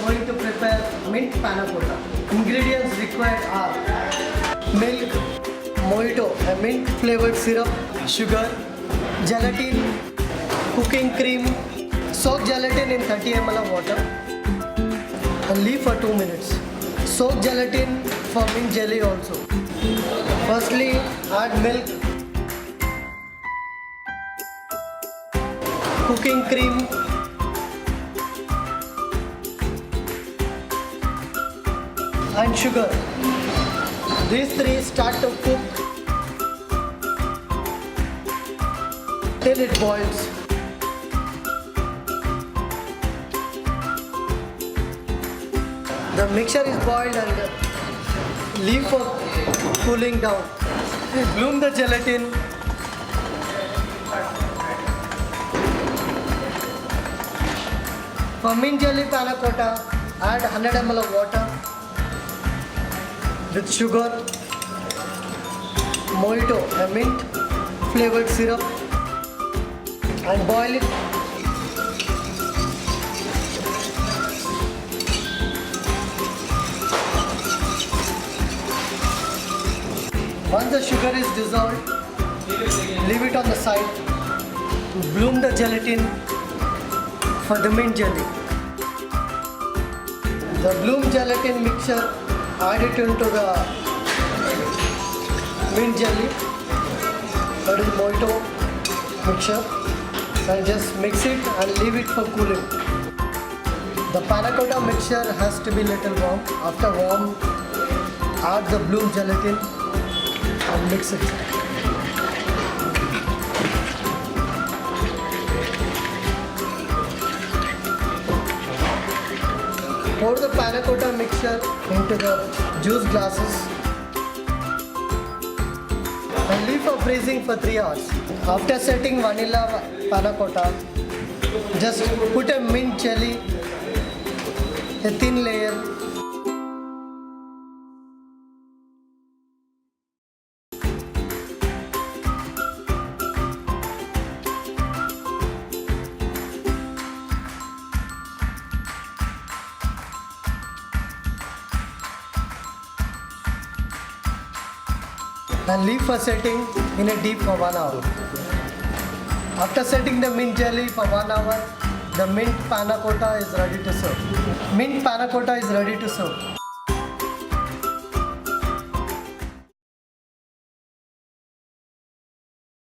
going to prepare mint panna cotta. Ingredients required are milk, mojito, a mint flavored syrup, sugar, gelatin, cooking cream. Soak gelatin in 30 ml of water and leave for 2 minutes. Soak gelatin for mint jelly also. Firstly, add milk, cooking cream, and sugar. These three start to cook till it boils. The mixture is boiled and leave for cooling down. Bloom the gelatin. For mint jelly panna cotta, add 100 ml of water with sugar, mojito, a mint flavored syrup, and boil it. Once the sugar is dissolved, leave it on the side. Bloom the gelatin for the mint jelly. The bloom gelatin mixture, add it into the mint jelly, that is mojito mixture, and just mix it and leave it for cooling. The panna cotta mixture has to be little warm. After warm, add the bloom gelatin and mix it. Pour the panna cotta mixture into the juice glasses and leave for freezing for 3 hours. After setting vanilla panna cotta, just put a mint jelly, a thin layer, and leave for setting in a deep for 1 hour. After setting the mint jelly for 1 hour, the mint panna cotta is ready to serve. Mint panna cotta is ready to serve.